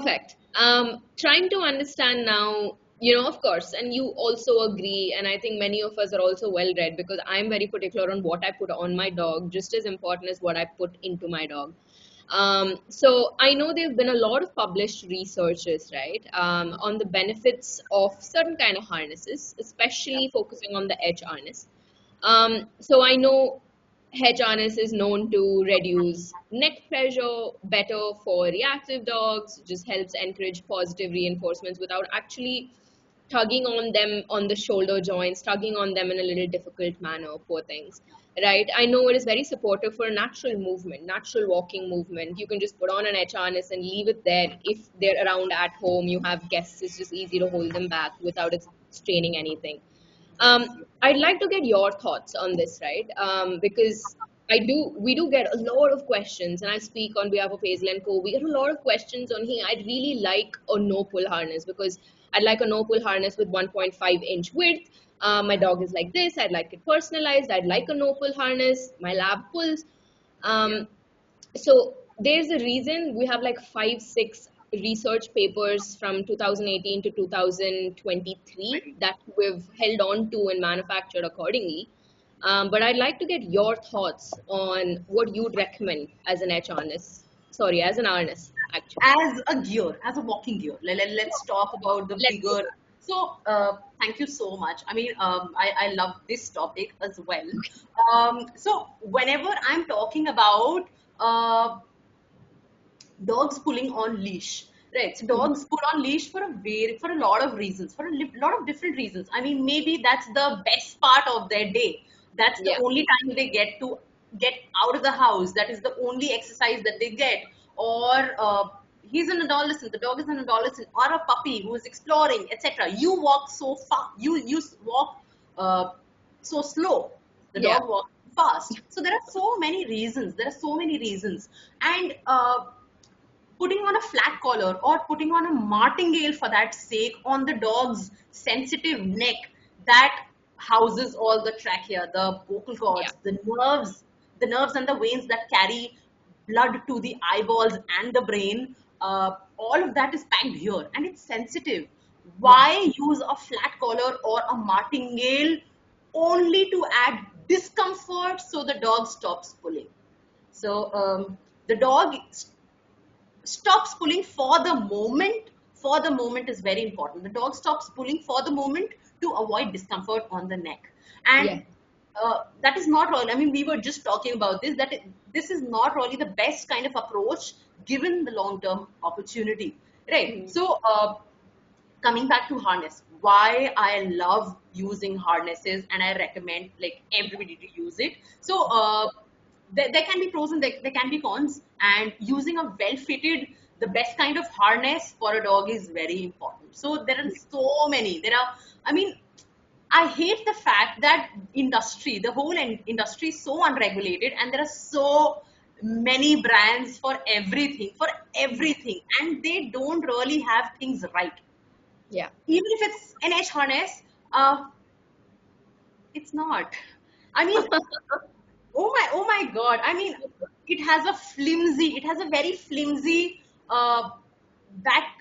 Perfect. Trying to understand now, of course, and you also agree, and I think many of us are also well read because I'm very particular on what I put on my dog, just as important as what I put into my dog. So I know there have been a lot of published researches, right, on the benefits of certain kind of harnesses, especially focusing on the edge harness. So I know hedge harness is known to reduce neck pressure, better for reactive dogs, just helps encourage positive reinforcements without actually tugging on them on the shoulder joints, tugging on them in a little difficult manner, poor things. Right? I know it is very supportive for natural movement, natural walking movement. You can just put on an edge harness and leave it there. If they're around at home, you have guests, it's just easy to hold them back without it straining anything. I'd like to get your thoughts on this, right? Because we do get a lot of questions, and I speak on behalf of Hazel and Co. We get a lot of questions on, hey, I'd really like a no pull harness because I'd like a no pull harness with 1.5-inch width. My dog is like this. I'd like it personalized. I'd like a no pull harness. My lab pulls. Yeah. Um, so there's a reason we have like 5 6 research papers from 2018 to 2023 that we've held on to and manufactured accordingly. But I'd like to get your thoughts on what you'd recommend as an edge harness, sorry, as an harness actually. As a gear, as a walking gear, let's talk about the Let's do bigger. that. So, thank you so much. I mean, I love this topic as well. So, whenever I'm talking about dogs pulling on leash, right? So, Mhm. dogs pull on leash for a lot of reasons, for a lot of different reasons. I mean, maybe that's the best part of their day. That's the Yeah, only time they get to get out of the house. That is the only exercise that they get. Or he's an adolescent, the dog is an adolescent, or a puppy who is exploring, etc. You walk so far, you walk uh, so slow. The yeah, dog walks fast. So there are so many reasons. There are so many reasons, and putting on a flat collar or putting on a martingale for that sake on the dog's sensitive neck that houses all the trachea, the vocal yeah, cords, the nerves and the veins that carry blood to the eyeballs and the brain. All of that is packed here and it's sensitive. yeah, Why use a flat collar or a martingale only to add discomfort so the dog stops pulling? So the dog stops pulling for the moment is very important. The dog stops pulling for the moment to avoid discomfort on the neck. yeah. And that is not really, I mean, we were just talking about this, this is not really the best kind of approach given the long term opportunity, right? Mhm. So coming back to harness, why I love using harnesses and I recommend like everybody to use it. So there can be pros and there can be cons, and using a well fitted, the best kind of harness for a dog is very important. So there are so many, there are, I mean, I hate the fact that the whole industry is so unregulated, and there are so many brands for everything, and they don't really have things right. Yeah. Even if it's an edge harness, uh, it's not. I mean, oh my God. I mean, it has a very flimsy back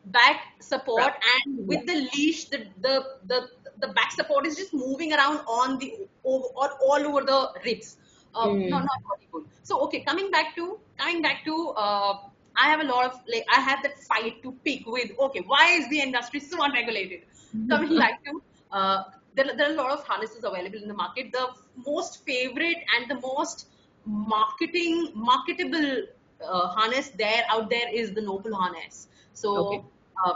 back support, Right. and Yeah. with the leash, the back support is just moving around on the over, or all over the ribs. No, Mm. not very good. So okay, coming back to I have a lot of like I have that fight to pick with. Okay, why is the industry so unregulated? Coming back to there are a lot of harnesses available in the market. The most favorite and the most marketable harness there out there is the Noble harness. Okay. So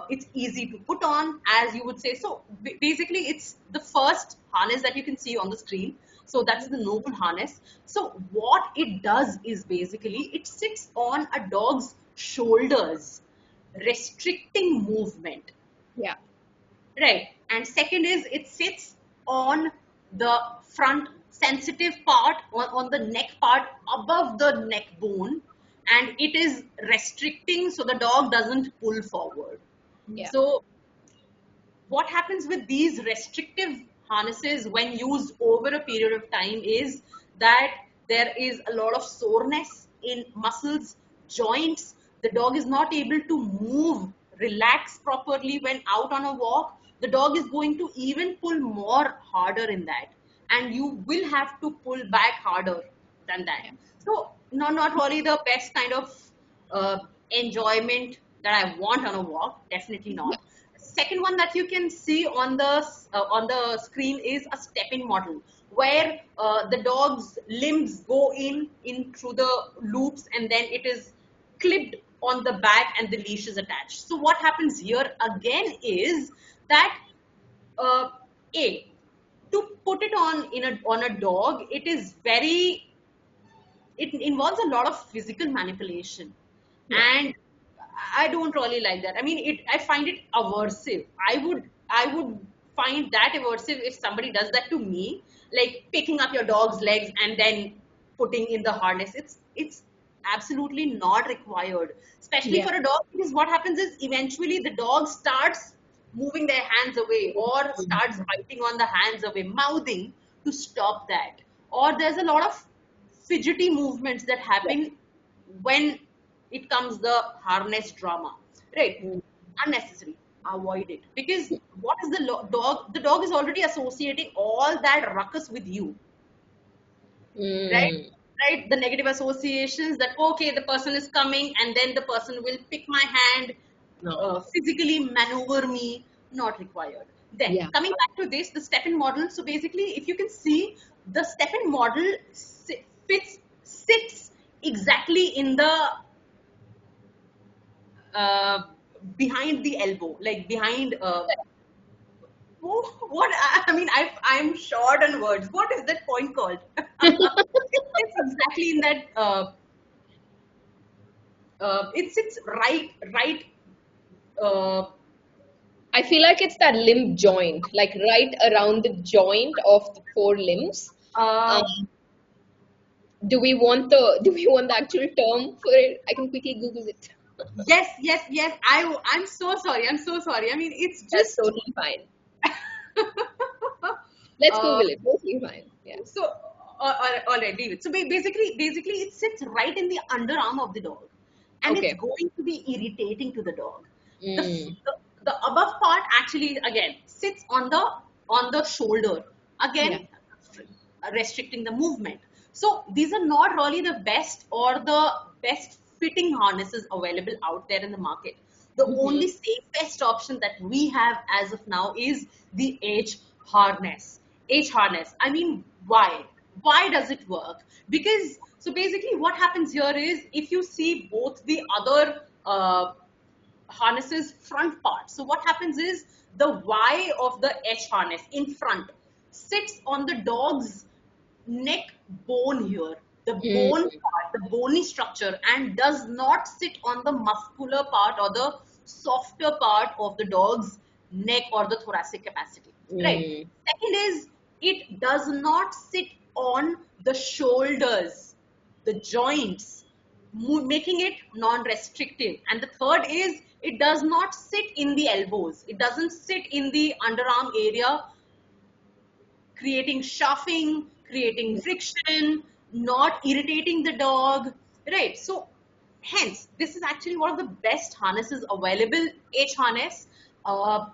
it's easy to put on, as you would say. So basically, it's the first harness that you can see on the screen. So that's the Noble harness. So what it does is basically it sits on a dog's shoulders, restricting movement. Yeah. Right. And second is it sits on the front sensitive part, on the neck part above the neck bone, and it is restricting so the dog doesn't pull forward. Yeah. So what happens with these restrictive harnesses when used over a period of time is that there is a lot of soreness in muscles, joints. the dog is not able to move, relax properly when out on a walk, the dog is going to even pull more harder in that. And you will have to pull back harder than that. Yeah. So, no, not really the best kind of uh, enjoyment that I want on a walk. Definitely not. Second one that you can see on the screen is a step-in model where the dog's limbs go in through the loops and then it is clipped on the back and the leash is attached. So what happens here again is that uh, a to put it on a dog, it is very it involves a lot of physical manipulation, Yeah. and I don't really like that. I mean, I find it aversive. I would find that aversive if somebody does that to me, like picking up your dog's legs and then putting in the harness. It's absolutely not required, especially Yeah. for a dog, because what happens is eventually the dog starts moving their hands away or starts biting on the hands away, mouthing to stop that. Or there's a lot of fidgety movements that Yeah. happen when it comes the harness drama, right? Mm. Unnecessary. Avoid it, because what is dog? The dog is already associating all that ruckus with you, right? Mm. Right? The negative associations that okay, the person is coming, and then the person will pick my hand, No. physically maneuver me. Not required. Then Yeah. coming back to this, the step-in model. So basically, if you can see, the step-in model sits exactly in the uh, behind the elbow, like behind. What I mean, I'm short on words. What is that point called? It's exactly in that. It sits right. Uh, I feel like it's that limb joint, like right around the joint of the four limbs. Um, uh, do we want the actual term for it? I can quickly Google it. yes. I'm so sorry. I'm so sorry. I mean, it's That's just. totally fine. Let's uh, Google it. Totally fine. Yeah. so all right, leave it. So basically it sits right in the underarm of the dog, and it's Okay. going to be irritating to the dog. the f- Mm. the, the above part actually again sits on the shoulder, Yeah. again restricting the movement. So these are not really the best or the best fitting harnesses available out there in the market. The only Hmm. safest option that we have as of now is the H harness. H harness. I mean, why? Why does it work? Because so basically, what happens here is if you see both the other harnesses front part. So what happens is the Y of the H harness in front sits on the dog's neck bone here, the bone Mm. part, the bony structure, and does not sit on the muscular part or the softer part of the dog's neck or the thoracic capacity. Right. Mm. Second is it does not sit on the shoulders, the joints, making it non-restrictive. And the third is it does not sit in the elbows. It doesn't sit in the underarm area, creating shuffling, creating friction, not irritating the dog, right? So, hence, this is actually one of the best harnesses available, H harness. Uh,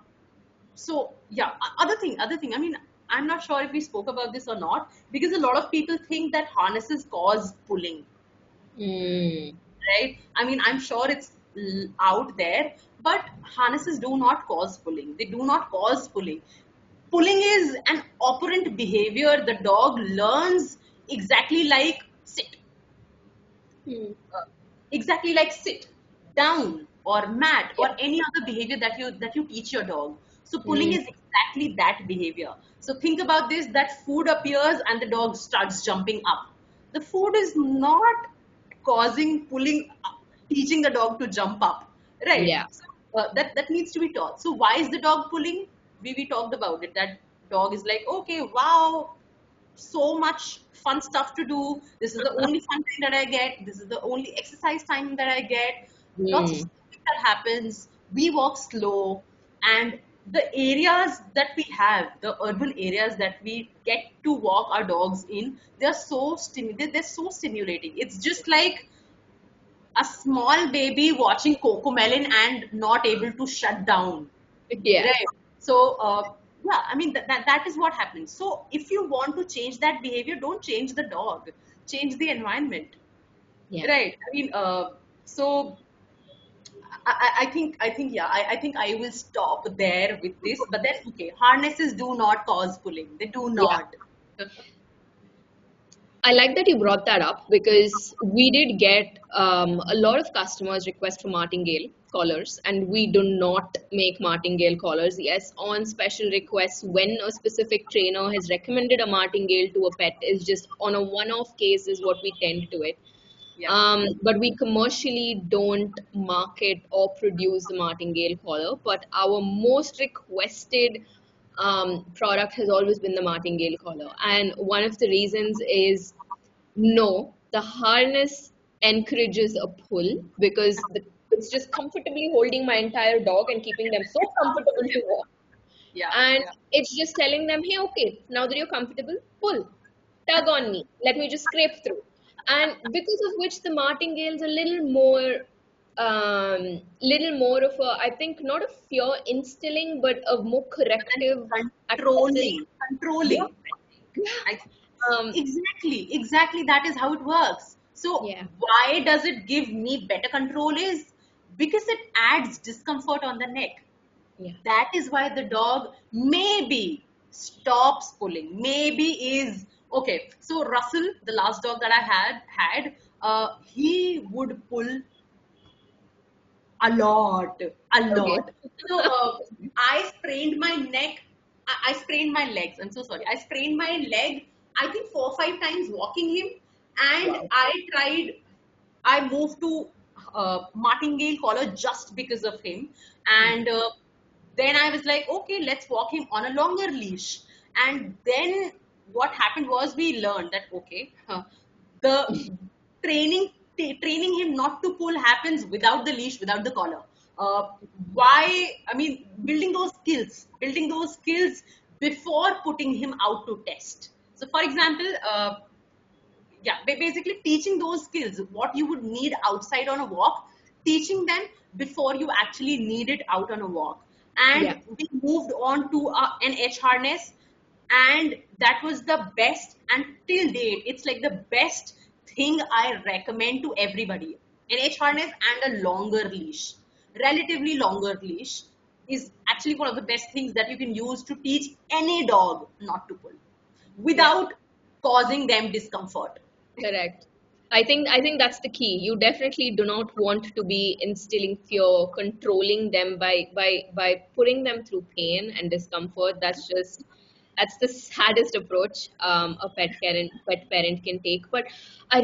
so, yeah, other thing. I mean, I'm not sure if we spoke about this or not because a lot of people think that harnesses cause pulling, Mm. right? I mean, I'm sure it's out there, but harnesses do not cause pulling. They do not cause pulling. Pulling is an operant behavior. The dog learns exactly like sit, Mm. uh, exactly like sit down or mat or Yeah. any other behavior that you teach your dog. So pulling Mm. is exactly that behavior. So think about this: that food appears and the dog starts jumping up. The food is not causing pulling, teaching the dog to jump up, right? Yeah. So that needs to be taught. So why is the dog pulling? We talked about it. That dog is like, okay, wow, so much fun stuff to do. This is the only fun thing that I get. This is the only exercise time that I get. Lots of Mm. stuff that happens. We walk slow, and the areas that we have, the urban areas that we get to walk our dogs in, they're so stimulating. It's just like a small baby watching Cocomelon and not able to shut down, Yeah, right? So, yeah, I mean, that is what happens. So, if you want to change that behavior, don't change the dog, change the environment, yeah, right? I mean, so I think yeah, I think I will stop there with this, but that's okay. Harnesses do not cause pulling. They do yeah. not. I like that you brought that up because we did get a lot of customers request for martingale collars, and we do not make martingale collars. Yes, on special requests, when a specific trainer has recommended a martingale to a pet, is just on a one-off case is what we tend to it. Yeah, But we commercially don't market or produce the martingale collar. But our most requested product has always been the martingale collar. And one of the reasons is no, the harness encourages a pull because it's just comfortably holding my entire dog and keeping them so comfortable to walk. yeah, And yeah, it's just telling them, hey, okay, now that you're comfortable, pull, tug on me, let me just scrape through. And because of which the martingale's a little more of a, I think, not a fear instilling, but a more and corrective accessory. controlling, Yeah, controlling. yeah, I, um, exactly. That is how it works. So yeah, why does it give me better control? Is because it adds discomfort on the neck. yeah. That is why the dog maybe stops pulling. Maybe is okay. So Russell, the last dog that I had, he would pull a lot, a Okay. lot. So I sprained my neck. I sprained my legs. I'm so sorry. I sprained my leg. I think 4 or 5 times walking him, and Wow. I tried. I moved to martingale collar just because of him, and then I was like, okay, let's walk him on a longer leash. And then what happened was we learned that okay, the training training him not to pull happens without the leash, without the collar. uh, why, I mean, building those skills before putting him out to test. So for example, yeah, basically teaching those skills what you would need outside on a walk, teaching them before you actually need it out on a walk. And Yeah, we moved on to an edge harness, and that was the best. And till date it's like the best thing I recommend to everybody. An edge harness and a longer leash, relatively longer leash, is actually one of the best things that you can use to teach any dog not to pull yeah. without causing them discomfort. Correct. I think that's the key. You definitely do not want to be instilling fear, controlling them by putting them through pain and discomfort. That's the saddest approach a pet parent can take. But I